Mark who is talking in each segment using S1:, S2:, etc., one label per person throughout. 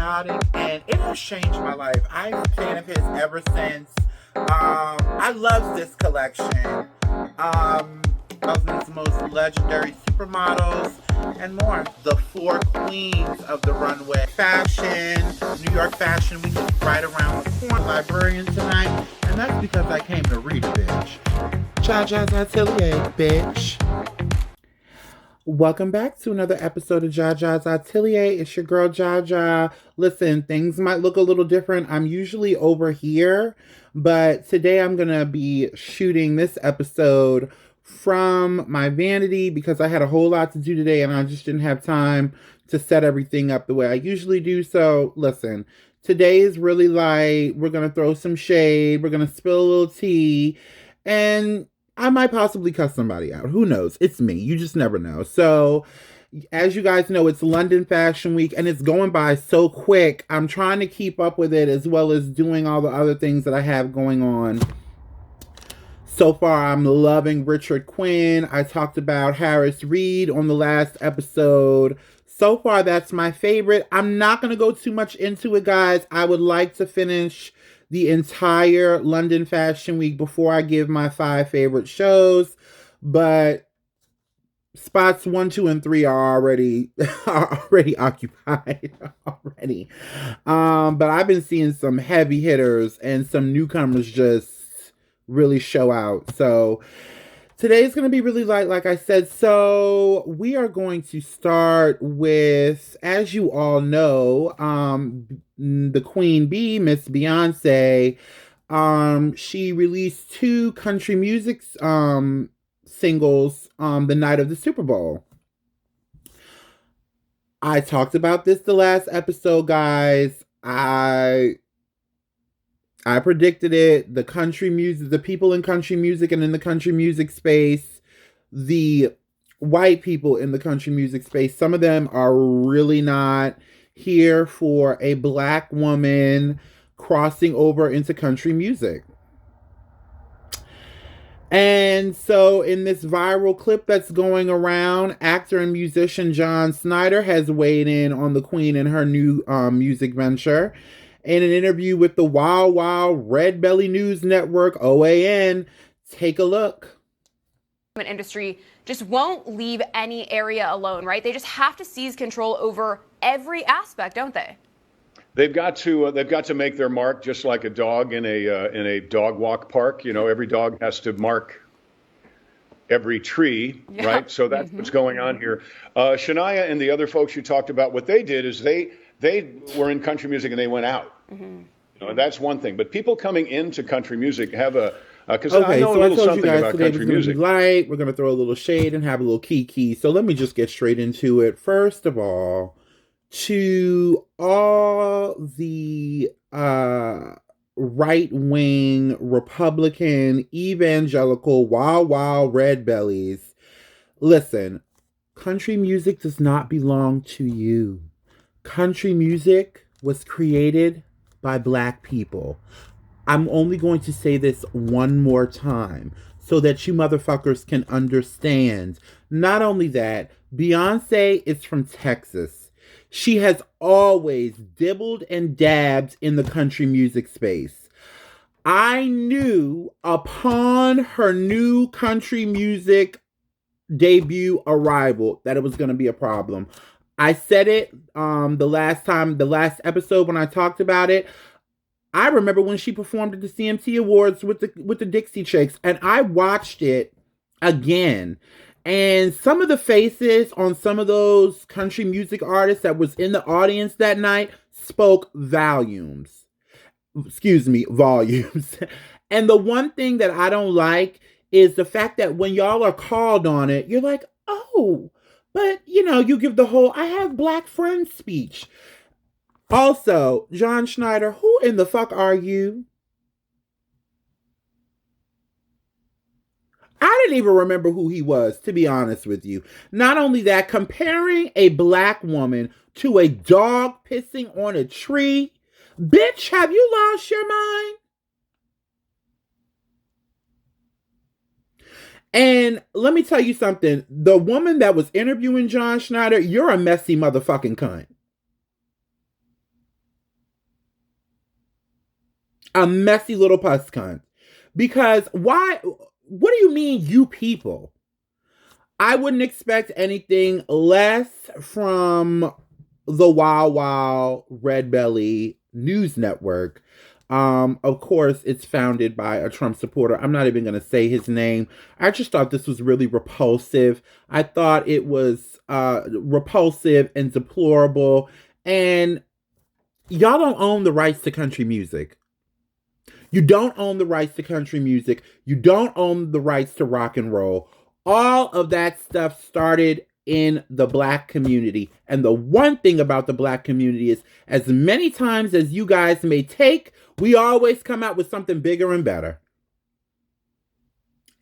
S1: Chaotic, and it has changed my life. I'm a fan of his ever since. I love this collection. Of his most legendary supermodels and more. The four queens of the runway. Fashion, New York Fashion Week is right around the corner. Librarian tonight, and that's because I came to read a bitch. Jaja's Atelier, bitch. Welcome back to another episode of Jaja's Atelier. It's your girl Jaja. Listen, things might look a little different. I'm usually over here, but today I'm going to be shooting this episode from my vanity because I had a whole lot to do today and I just didn't have time to set everything up the way I usually do. So listen, today is really light. We're going to throw some shade. We're going to spill a little tea, and I might possibly cuss somebody out. Who knows? It's me. You just never know. So, as you guys know, it's London Fashion Week and it's going by so quick. I'm trying to keep up with it as well as doing all the other things that I have going on. So far, I'm loving Richard Quinn. I talked about Harris Reed on the last episode. So far, that's my favorite. I'm not going to go too much into it, guys. I would like to finish the entire London Fashion Week before I give my 5 favorite shows, but spots 1, 2, and 3 are already occupied already. But I've been seeing some heavy hitters and some newcomers just really show out. So today's going to be really light, like I said. So we are going to start with, as you all know, the Queen Bee, Miss Beyonce. She released 2 country music singles the night of the Super Bowl. I talked about this the last episode, guys. I predicted it. The country music, the people in country music and in the country music space, the white people in the country music space, some of them are really not here for a black woman crossing over into country music. And so in this viral clip that's going around, actor and musician John Snyder has weighed in on the Queen and her new music venture. In an interview with the Wow Wow Red Belly News Network, OAN, take a look.
S2: The industry just won't leave any area alone, right? They just have to seize control over every aspect, don't they?
S3: They've got to make their mark, just like a dog in a dog walk park. You know, every dog has to mark every tree, right? So that's what's going on here. Shania and the other folks you talked about, what they did is they were in country music and they went out. You know, that's one thing. But people coming into country music have because I know a little something about country music.
S1: Light. We're going to throw a little shade and have a little kiki. So let me just get straight into it. First of all, to all the right-wing Republican evangelical wild red bellies, listen, country music does not belong to you. Country music was created by black people. I'm only going to say this one more time so that you motherfuckers can understand. Not only that, Beyonce is from Texas. She has always dibbled and dabbed in the country music space. I knew upon her new country music debut arrival that it was going to be a problem. I said it the last episode when I talked about it. I remember when she performed at the CMT Awards with the Dixie Chicks, and I watched it again. And some of the faces on some of those country music artists that was in the audience that night spoke volumes. And the one thing that I don't like is the fact that when y'all are called on it, you're like, oh, but, you know, you give the whole, I have black friends speech. Also, John Schneider, who in the fuck are you? I didn't even remember who he was, to be honest with you. Not only that, comparing a black woman to a dog pissing on a tree. Bitch, have you lost your mind? And let me tell you something. The woman that was interviewing John Schneider, you're a messy motherfucking cunt. A messy little puss cunt. Because why? What do you mean, you people? I wouldn't expect anything less from the Wow Wow Red Belly News Network. Of course, it's founded by a Trump supporter. I'm not even going to say his name. I just thought this was really repulsive. I thought it was repulsive and deplorable. And y'all don't own the rights to country music. You don't own the rights to country music. You don't own the rights to rock and roll. All of that stuff started in the Black community. And the one thing about the Black community is, as many times as you guys may take, we always come out with something bigger and better.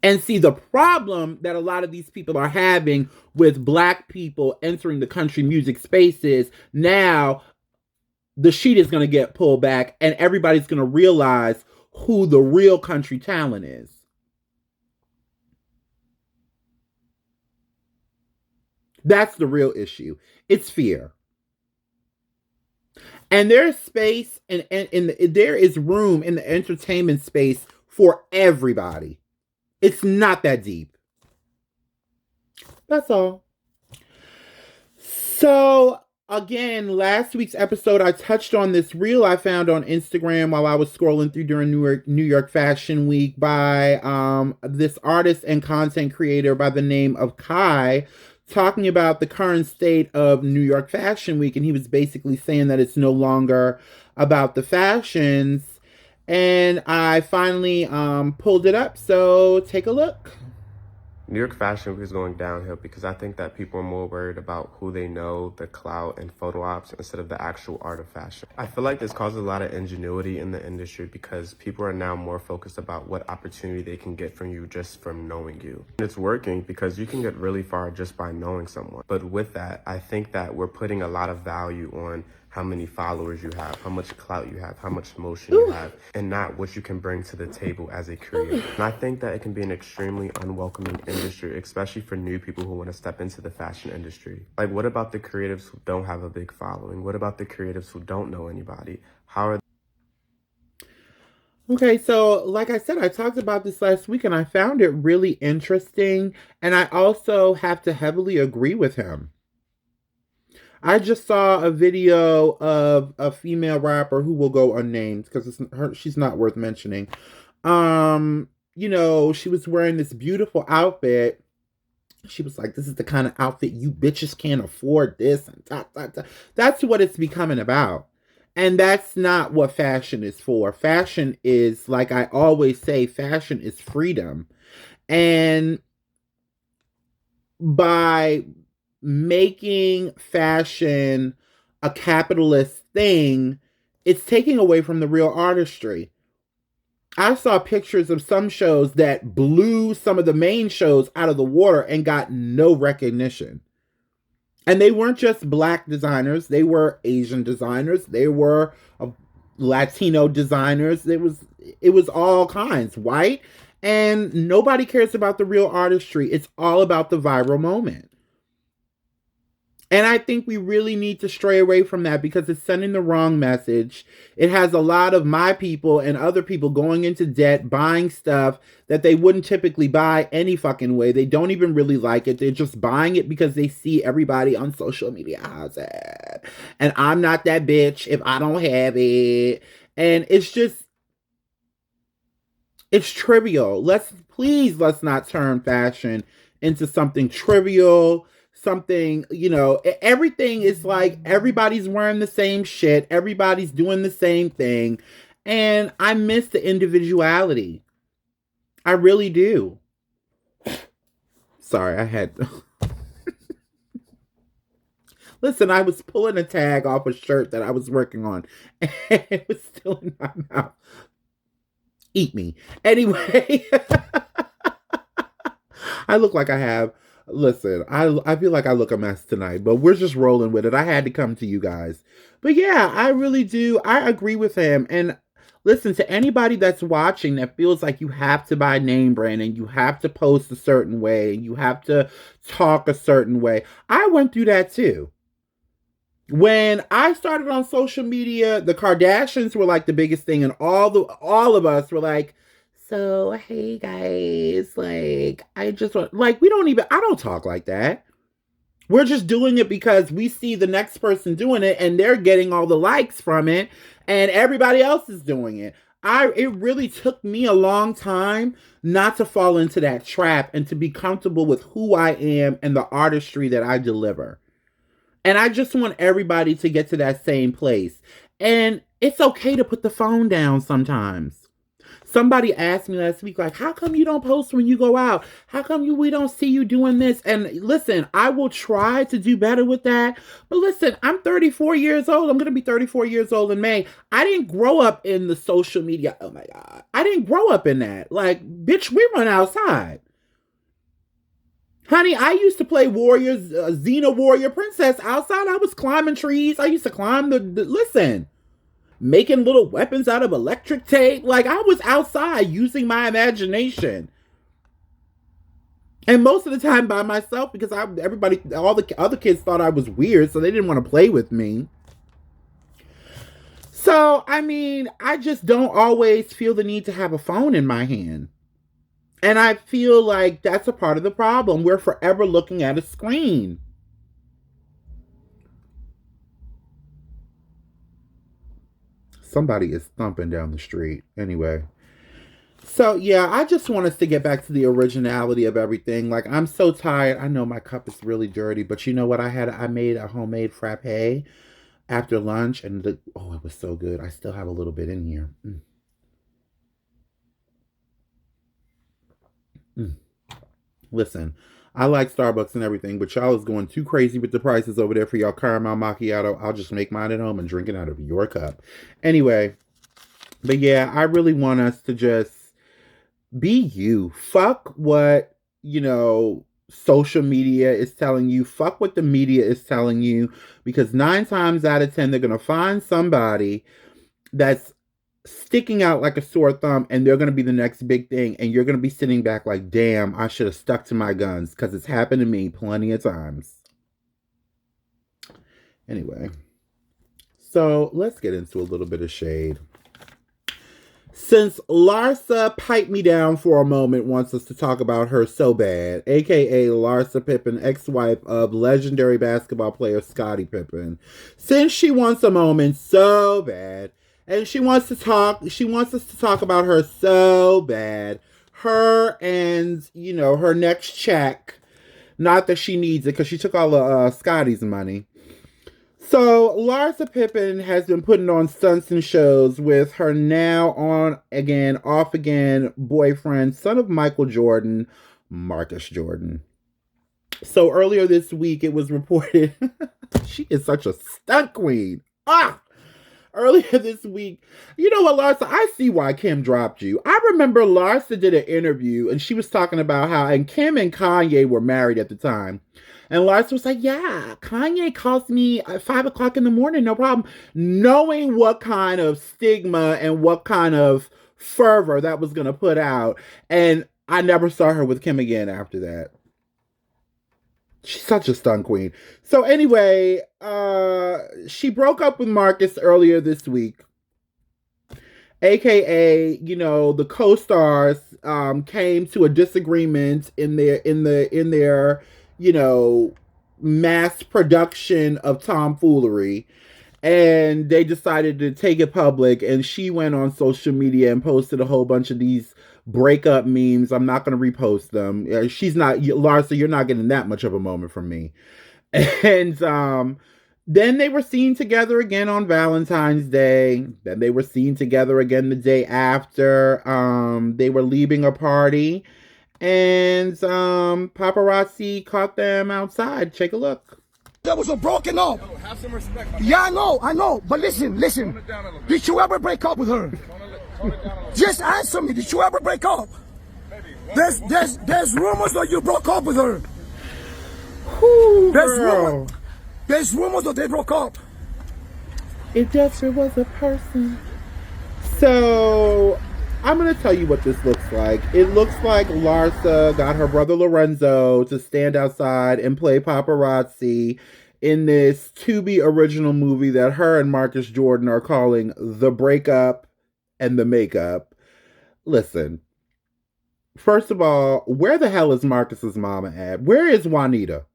S1: And see, the problem that a lot of these people are having with Black people entering the country music space is now the sheet is going to get pulled back and everybody's going to realize who the real country talent is. That's the real issue. It's fear. And there's space and there is room in the entertainment space for everybody. It's not that deep. That's all. So, again, last week's episode, I touched on this reel I found on Instagram while I was scrolling through during New York Fashion Week by this artist and content creator by the name of Kai, talking about the current state of New York Fashion Week. And he was basically saying that it's no longer about the fashions. And I finally pulled it up, so take a look.
S4: New York Fashion Week is going downhill because I think that people are more worried about who they know, the clout, and photo ops instead of the actual art of fashion. I feel like this causes a lot of ingenuity in the industry because people are now more focused about what opportunity they can get from you just from knowing you. And it's working because you can get really far just by knowing someone. But with that, I think that we're putting a lot of value on how many followers you have, how much clout you have, how much motion you have, and not what you can bring to the table as a creator. And I think that it can be an extremely unwelcoming industry, especially for new people who want to step into the fashion industry. Like, what about the creatives who don't have a big following? What about the creatives who don't know anybody? How are
S1: Okay, so like I said, I talked about this last week and I found it really interesting. And I also have to heavily agree with him. I just saw a video of a female rapper who will go unnamed because she's not worth mentioning. You know, she was wearing this beautiful outfit. She was like, this is the kind of outfit you bitches can't afford this. And That's what it's becoming about. And that's not what fashion is for. Fashion is, like I always say, fashion is freedom. And by making fashion a capitalist thing, it's taking away from the real artistry. I saw pictures of some shows that blew some of the main shows out of the water and got no recognition. And they weren't just Black designers, they were Asian designers, they were Latino designers. It was all kinds, white, and nobody cares about the real artistry. It's all about the viral moment. And I think we really need to stray away from that because it's sending the wrong message. It has a lot of my people and other people going into debt, buying stuff that they wouldn't typically buy any fucking way. They don't even really like it. They're just buying it because they see everybody on social media has it. And I'm not that bitch if I don't have it. And it's trivial. Let's not turn fashion into something trivial. Something, you know, everything is like everybody's wearing the same shit. Everybody's doing the same thing. And I miss the individuality. I really do. Sorry, I had... Listen, I was pulling a tag off a shirt that I was working on. And it was still in my mouth. Eat me. Anyway. I look like I have... Listen, I feel like I look a mess tonight, but we're just rolling with it. I had to come to you guys. But yeah, I really do. I agree with him. And listen, to anybody that's watching that feels like you have to buy name brand and you have to post a certain way and you have to talk a certain way. I went through that too. When I started on social media, the Kardashians were like the biggest thing, and all of us were like, "So hey guys, like I just want like we don't even I don't talk like that. We're just doing it because we see the next person doing it, and they're getting all the likes from it, and everybody else is doing it." It really took me a long time not to fall into that trap and to be comfortable with who I am and the artistry that I deliver. And I just want everybody to get to that same place. And it's okay to put the phone down sometimes. Somebody asked me last week, like, how come you don't post when you go out? How come we don't see you doing this? And listen, I will try to do better with that. But listen, I'm 34 years old. I'm going to be 34 years old in May. I didn't grow up in the social media. Oh my God. I didn't grow up in that. Like, bitch, we run outside. Honey, I used to play Warriors, Xena Warrior Princess outside. I was climbing trees. I used to climb listen, making little weapons out of electric tape. Like, I was outside using my imagination. And most of the time by myself because all the other kids thought I was weird, so they didn't want to play with me. So, I mean, I just don't always feel the need to have a phone in my hand. And I feel like that's a part of the problem. We're forever looking at a screen. Somebody is thumping down the street. Anyway. So, yeah, I just want us to get back to the originality of everything. Like, I'm so tired. I know my cup is really dirty, but you know what? I made a homemade frappe after lunch, and it was so good. I still have a little bit in here. Listen, I like Starbucks and everything, but y'all is going too crazy with the prices over there for y'all caramel macchiato. I'll just make mine at home and drink it out of your cup. Anyway, but yeah, I really want us to just be you. Fuck what, social media is telling you. Fuck what the media is telling you. Because 9 times out of 10, they're going to find somebody that's sticking out like a sore thumb, and they're going to be the next big thing, and you're going to be sitting back like, damn, I should have stuck to my guns, because it's happened to me plenty of times. Anyway, so let's get into a little bit of shade. Since Larsa piped me down for a moment, wants us to talk about her so bad, aka Larsa Pippen, ex-wife of legendary basketball player Scottie Pippen, since she wants a moment so bad, and she wants us to talk about her so bad. Her and, her next check. Not that she needs it, because she took all of Scottie's money. So, Larsa Pippen has been putting on stunts and shows with her now on again, off again boyfriend, son of Michael Jordan, Marcus Jordan. So, earlier this week, it was reported, she is such a stunt queen. Earlier this week, you know what, Larsa? I see why Kim dropped you. I remember Larsa did an interview and she was talking about how, and Kim and Kanye were married at the time. And Larsa was like, yeah, Kanye calls me at 5 o'clock in the morning, no problem. Knowing what kind of stigma and what kind of fervor that was going to put out. And I never saw her with Kim again after that. She's such a stunt queen. So anyway, she broke up with Marcus earlier this week. AKA, the co-stars came to a disagreement in their mass production of tomfoolery. And they decided to take it public, and she went on social media and posted a whole bunch of these breakup memes. I'm not going to repost them. Larsa, you're not getting that much of a moment from me. And then they were seen together again on Valentine's Day. Then they were seen together again the day after. They were leaving a party, and paparazzi caught them outside. Take a look.
S5: That was a broken up.
S6: No, have some respect.
S5: Yeah, I know. But listen. Did you ever break up with her? Just answer me. Did you ever break up? There's rumors that you broke up with her.
S1: Whew,
S5: There's rumors that they broke up.
S1: It just was a person. So I'm going to tell you what this looks like. It looks like Larsa got her brother Lorenzo to stand outside and play paparazzi in this to-be original movie that her and Marcus Jordan are calling The Breakup and the Makeup. Listen, first of all, where the hell is Marcus's mama at? Where is Juanita?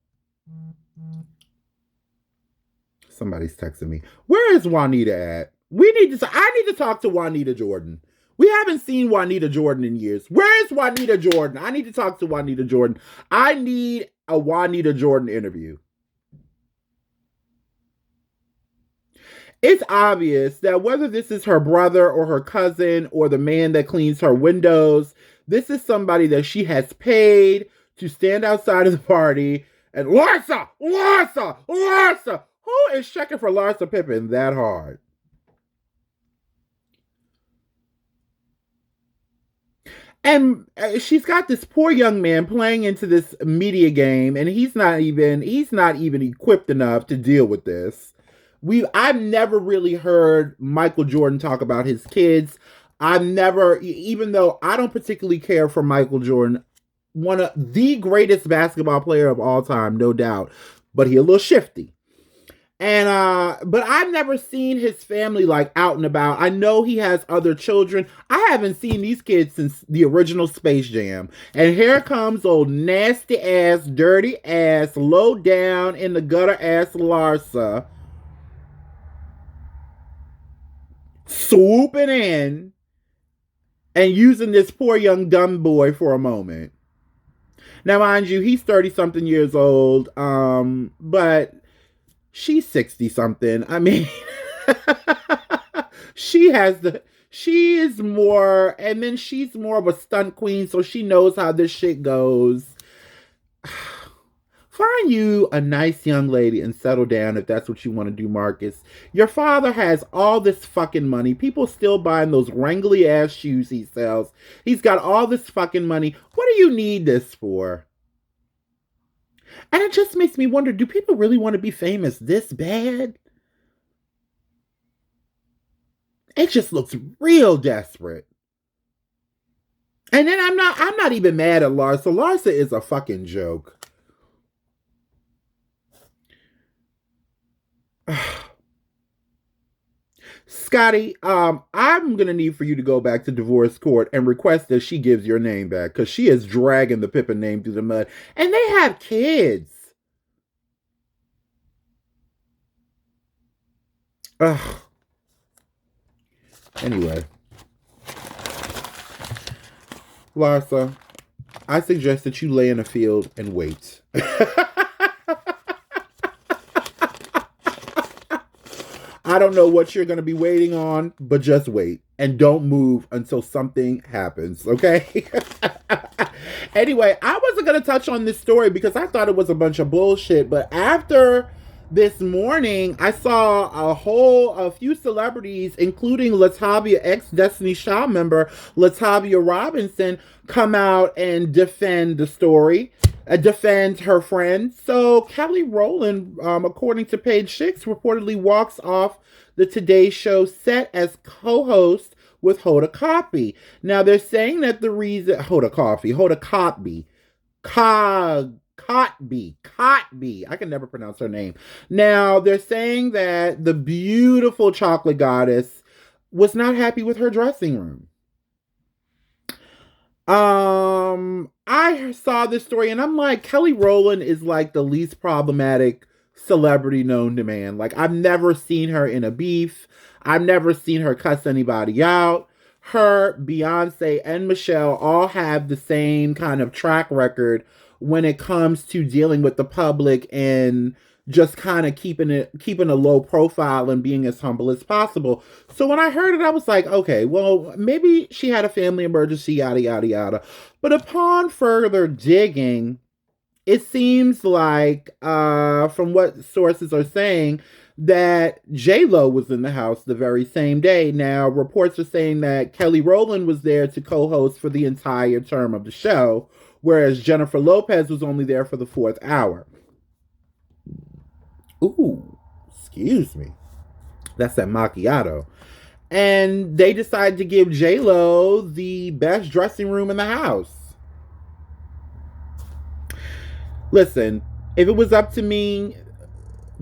S1: Somebody's texting me. Where is Juanita at? I need to talk to Juanita Jordan. We haven't seen Juanita Jordan in years. Where is Juanita Jordan? I need to talk to Juanita Jordan. I need a Juanita Jordan interview. It's obvious that whether this is her brother or her cousin or the man that cleans her windows, this is somebody that she has paid to stand outside of the party and Larsa! Who is checking for Larsa Pippen that hard? And she's got this poor young man playing into this media game, and he's not even equipped enough to deal with this. I've never really heard Michael Jordan talk about his kids. Even though I don't particularly care for Michael Jordan, one of the greatest basketball player of all time, no doubt, but he a little shifty. And but I've never seen his family like out and about. I know he has other children. I haven't seen these kids since the original Space Jam. And here comes old nasty ass, dirty ass, low down in the gutter ass Larsa swooping in and using this poor young dumb boy for a moment. Now, mind you, he's 30-something years old, but she's 60-something. I mean, she's more of a stunt queen, so she knows how this shit goes. Find you a nice young lady and settle down if that's what you want to do, Marcus. Your father has all this fucking money. People still buying those wrangly ass shoes he sells. He's got all this fucking money. What do you need this for? And it just makes me wonder, do people really want to be famous this bad? It just looks real desperate. And then I'm not even mad at Larsa. Larsa is a fucking joke. Scotty, I'm gonna need for you to go back to divorce court and request that she gives your name back, because she is dragging the Pippen name through the mud. And they have kids. Ugh. Anyway. Larsa, I suggest that you lay in a field and wait. I don't know what you're going to be waiting on, but just wait. And don't move until something happens, okay? Anyway, I wasn't going to touch on this story because I thought it was a bunch of bullshit. But after this morning, I saw a few celebrities, including Latavia, ex-Destiny Child member Latavia Robinson, come out and defend the story. Defend her friend. So Kelly Rowland, according to Page Six, reportedly walks off the Today Show set as co-host with Hoda Kotb. Now they're saying that the reason Hoda Kotb, I can never pronounce her name. Now they're saying that the beautiful chocolate goddess was not happy with her dressing room. I saw this story and I'm like, Kelly Rowland is like the least problematic celebrity known to man. Like, I've never seen her in a beef. I've never seen her cuss anybody out. Her, Beyonce, and Michelle all have the same kind of track record when it comes to dealing with the public and just kind of keeping a low profile and being as humble as possible. So when I heard it, I was like, okay, well, maybe she had a family emergency, yada, yada, yada. But upon further digging, it seems like, from what sources are saying, that J-Lo was in the house the very same day. Now, reports are saying that Kelly Rowland was there to co-host for the entire term of the show, whereas Jennifer Lopez was only there for the 4th hour. Ooh, excuse me. That's that macchiato. And they decided to give J-Lo the best dressing room in the house. Listen, if it was up to me,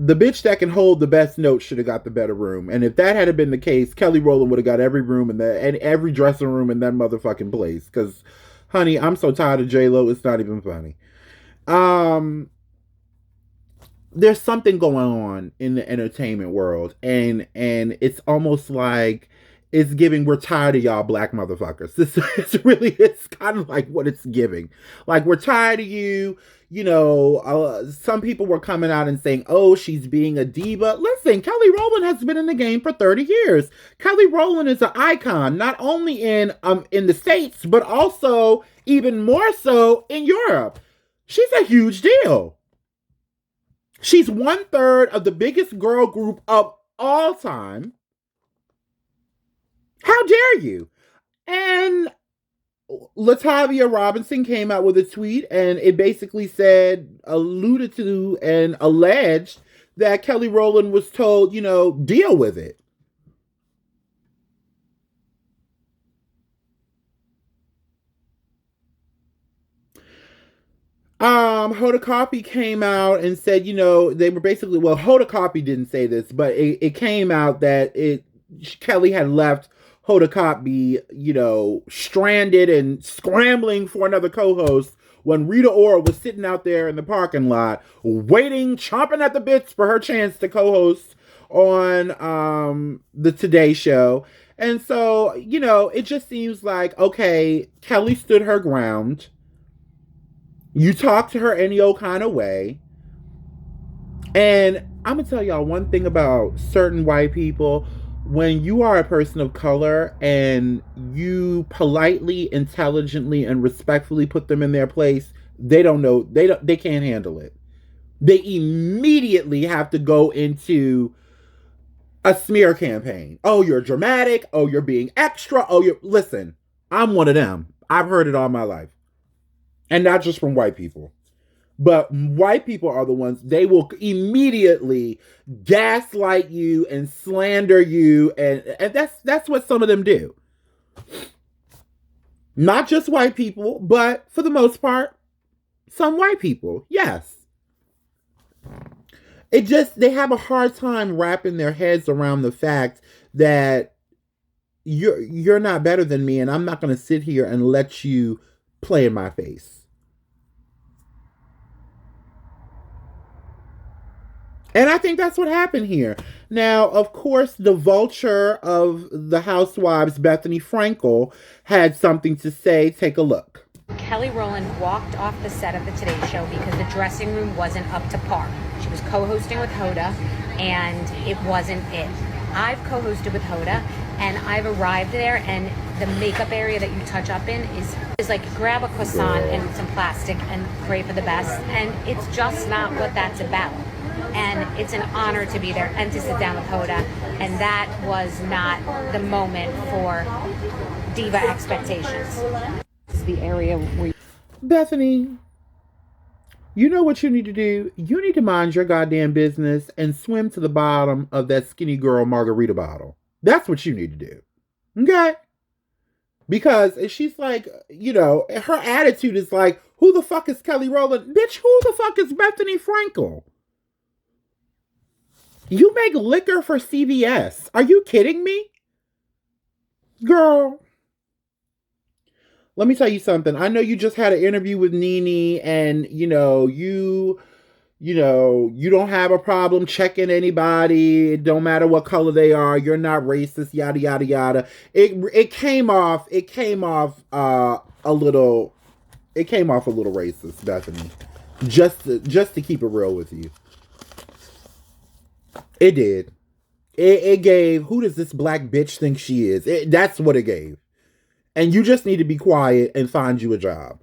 S1: The bitch that can hold the best notes should have got the better room. And if that had been the case, Kelly Rowland would have got every room in that and every dressing room in that motherfucking place. Because, honey, I'm so tired of J-Lo, it's not even funny. There's something going on in the entertainment world, and it's almost like it's giving, we're tired of y'all black motherfuckers. It's kind of like what it's giving. Like, we're tired of you. You know, some people were coming out and saying, oh, she's being a diva. Listen, Kelly Rowland has been in the game for 30 years. Kelly Rowland is an icon, not only in the States, but also even more so in Europe. She's a huge deal. She's 1/3 of the biggest girl group of all time. How dare you? And Latavia Robinson came out with a tweet, and it basically alluded to and alleged that Kelly Rowland was told, you know, deal with it. Hoda Kotb came out and said, you know, they were basically, well, Hoda Kotb didn't say this, but it came out that Kelly had left Hoda Kotb, you know, stranded and scrambling for another co-host when Rita Ora was sitting out there in the parking lot waiting, chomping at the bits for her chance to co-host on the Today Show. And so, you know, it just seems like, okay, Kelly stood her ground. You talk to her any old kind of way. And I'm going to tell y'all one thing about certain white people. When you are a person of color and you politely, intelligently, and respectfully put them in their place, they can't handle it. They immediately have to go into a smear campaign. Oh, you're dramatic. Oh, you're being extra. Listen, I'm one of them. I've heard it all my life. And not just from white people. But white people are the ones, they will immediately gaslight you and slander you. And that's what some of them do. Not just white people, but for the most part, some white people. Yes. They have a hard time wrapping their heads around the fact that you're not better than me, and I'm not going to sit here and let you play in my face. And I think that's what happened here. Now, of course, the vulture of the housewives, Bethenny Frankel, had something to say. Take a look.
S6: Kelly Rowland walked off the set of the Today Show because the dressing room wasn't up to par. She was co-hosting with Hoda, and it wasn't it. I've co-hosted with Hoda, and I've arrived there, and the makeup area that you touch up in is like grab a croissant and some plastic and pray for the best, and it's just not what that's about. And it's an honor to be there and to sit down with Hoda. And that was not the moment for diva expectations. This is the area where...
S1: Bethenny, you know what you need to do? You need to mind your goddamn business and swim to the bottom of that skinny girl margarita bottle. That's what you need to do. Okay? Because she's like, you know, her attitude is like, who the fuck is Kelly Rowland? Bitch, who the fuck is Bethenny Frankel? You make liquor for CVS. Are you kidding me? Girl, let me tell you something. I know you just had an interview with Nene, and you don't have a problem checking anybody. It don't matter what color they are. You're not racist, yada yada yada. It came off a little racist, Bethany. Just to keep it real with you. It did. It gave, who does this black bitch think she is? That's what it gave. And you just need to be quiet and find you a job.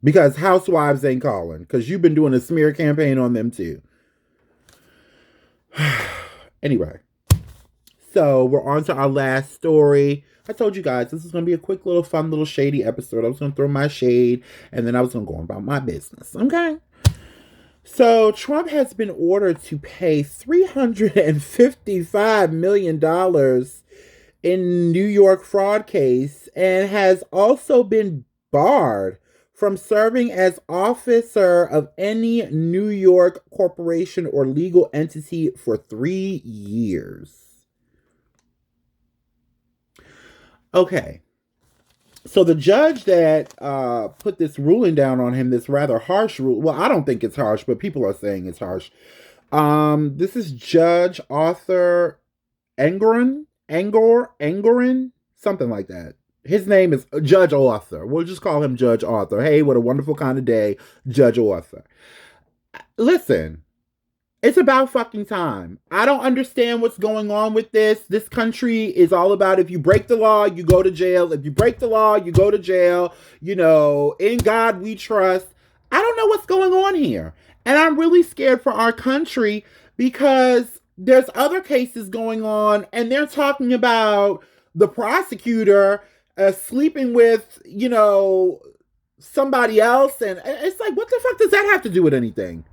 S1: Because housewives ain't calling. Because you've been doing a smear campaign on them too. Anyway. So we're on to our last story. I told you guys this is going to be a quick little fun little shady episode. I was going to throw my shade. And then I was going to go about my business. Okay? So Trump has been ordered to pay $355 million in New York fraud case and has also been barred from serving as officer of any New York corporation or legal entity for 3 years. Okay. So the judge that put this ruling down on him, this rather harsh rule. Well, I don't think it's harsh, but people are saying it's harsh. This is Judge Arthur Engoron, something like that. His name is Judge Arthur. We'll just call him Judge Arthur. Hey, what a wonderful kind of day, Judge Arthur. Listen, it's about fucking time. I don't understand what's going on with this. This country is all about if you break the law, you go to jail. If you break the law, you go to jail. You know, in God we trust. I don't know what's going on here. And I'm really scared for our country because there's other cases going on and they're talking about the prosecutor sleeping with, you know, somebody else. And it's like, what the fuck does that have to do with anything?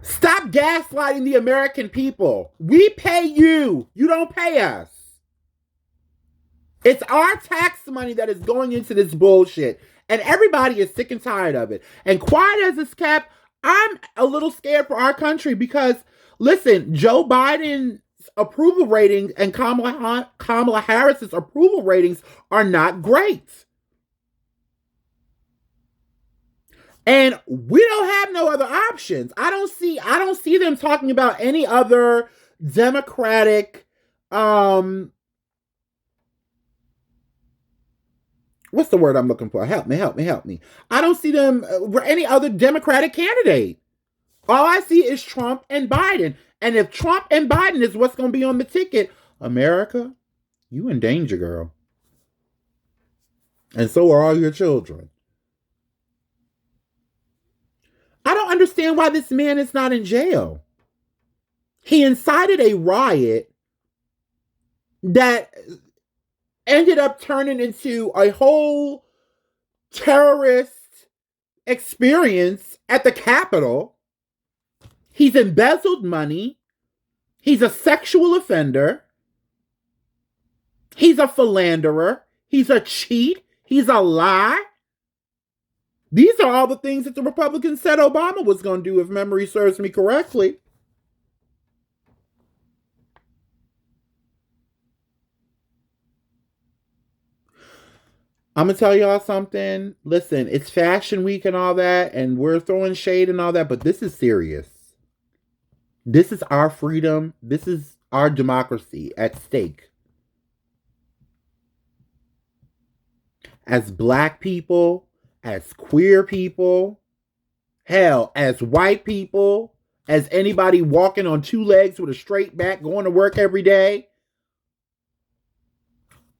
S1: Stop gaslighting the American people. We pay you. You don't pay us. It's our tax money that is going into this bullshit. And everybody is sick and tired of it. And quiet as it's kept, I'm a little scared for our country because, listen, Joe Biden's approval ratings and Kamala Harris's approval ratings are not great. And we don't have no other options. I don't see them talking about any other Democratic what's the word I'm looking for? Help me. I don't see them any other Democratic candidate. All I see is Trump and Biden. And if Trump and Biden is what's going to be on the ticket, America, you in danger, girl. And so are all your children. I don't understand why this man is not in jail. He incited a riot that ended up turning into a whole terrorist experience at the Capitol. He's embezzled money. He's a sexual offender. He's a philanderer. He's a cheat. He's a lie. These are all the things that the Republicans said Obama was going to do, if memory serves me correctly. I'm going to tell y'all something. Listen, it's Fashion Week and all that, and we're throwing shade and all that, but this is serious. This is our freedom. This is our democracy at stake. As Black people, as queer people, hell, as white people, as anybody walking on two legs with a straight back, going to work every day.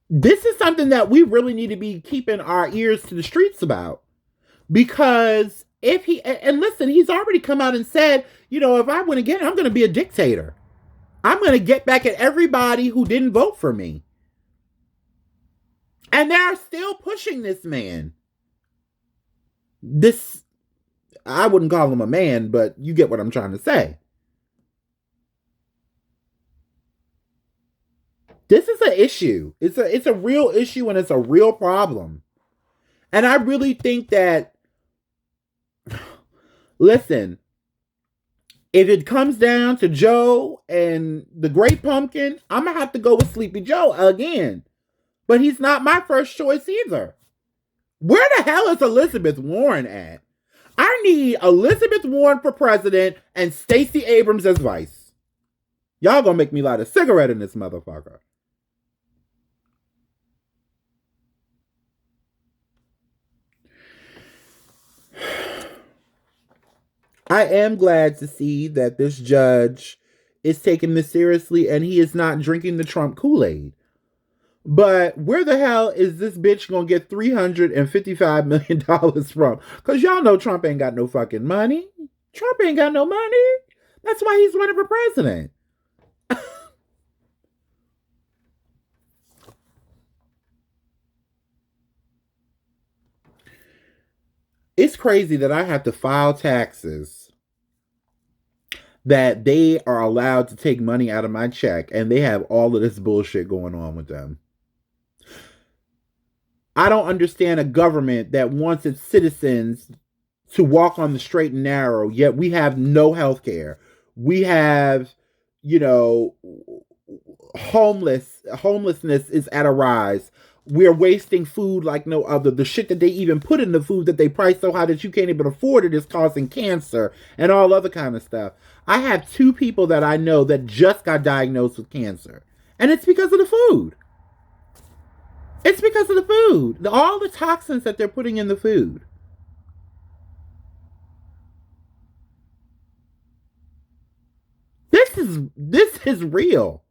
S1: This is something that we really need to be keeping our ears to the streets about. Because if he, and listen, he's already come out and said, you know, if I win again, I'm going to be a dictator. I'm going to get back at everybody who didn't vote for me. And they're still pushing this man. This, I wouldn't call him a man, but you get what I'm trying to say. This is an issue. It's a real issue and it's a real problem. And I really think that, listen, if it comes down to Joe and the Great Pumpkin, I'm going to have to go with Sleepy Joe again. But he's not my first choice either. Where the hell is Elizabeth Warren at? I need Elizabeth Warren for president and Stacey Abrams as vice. Y'all gonna make me light a cigarette in this motherfucker. I am glad to see that this judge is taking this seriously and he is not drinking the Trump Kool-Aid. But where the hell is this bitch gonna get $355 million from? Because y'all know Trump ain't got no fucking money. Trump ain't got no money. That's why he's running for president. It's crazy that I have to file taxes that they are allowed to take money out of my check and they have all of this bullshit going on with them. I don't understand a government that wants its citizens to walk on the straight and narrow, yet we have no health care. We have, you know, homelessness is at a rise. We're wasting food like no other. The shit that they even put in the food that they price so high that you can't even afford it is causing cancer and all other kind of stuff. I have 2 people that I know that just got diagnosed with cancer. And it's because of the food. It's because of the food. All the toxins that they're putting in the food. This is real.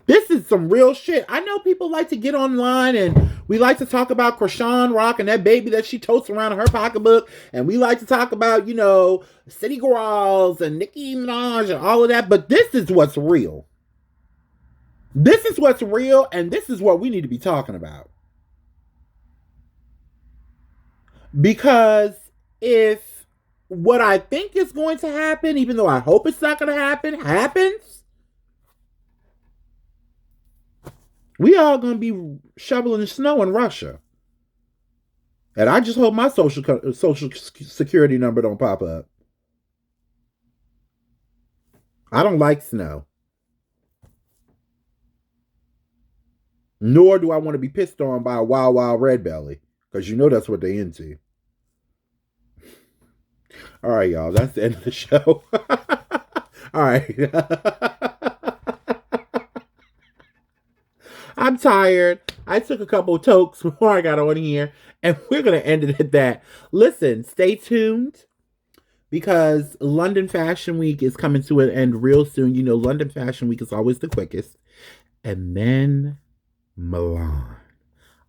S1: This is some real shit. I know people like to get online and we like to talk about Krishan Rock and that baby that she totes around in her pocketbook. And we like to talk about, you know, City Girls and Nicki Minaj and all of that. But this is what's real. This is what's real, and this is what we need to be talking about. Because if what I think is going to happen, even though I hope it's not going to happen, happens, we all going to be shoveling snow in Russia. And I just hope my social security number don't pop up. I don't like snow. Nor do I want to be pissed on by a wild, wild red belly. Because you know that's what they into. All right, y'all. That's the end of the show. All right. I'm tired. I took a couple of tokes before I got on here. And we're going to end it at that. Listen, stay tuned. Because London Fashion Week is coming to an end real soon. You know, London Fashion Week is always the quickest. And then Milan.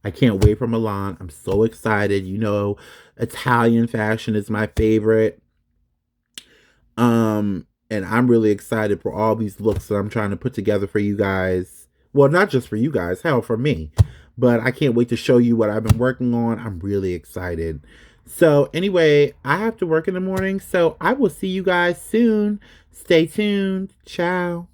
S1: I can't wait for Milan. I'm so excited. You know, Italian fashion is my favorite. And I'm really excited for all these looks that I'm trying to put together for you guys. Well, not just for you guys, hell, for me. But I can't wait to show you what I've been working on. I'm really excited. So anyway, I have to work in the morning. So I will see you guys soon. Stay tuned. Ciao.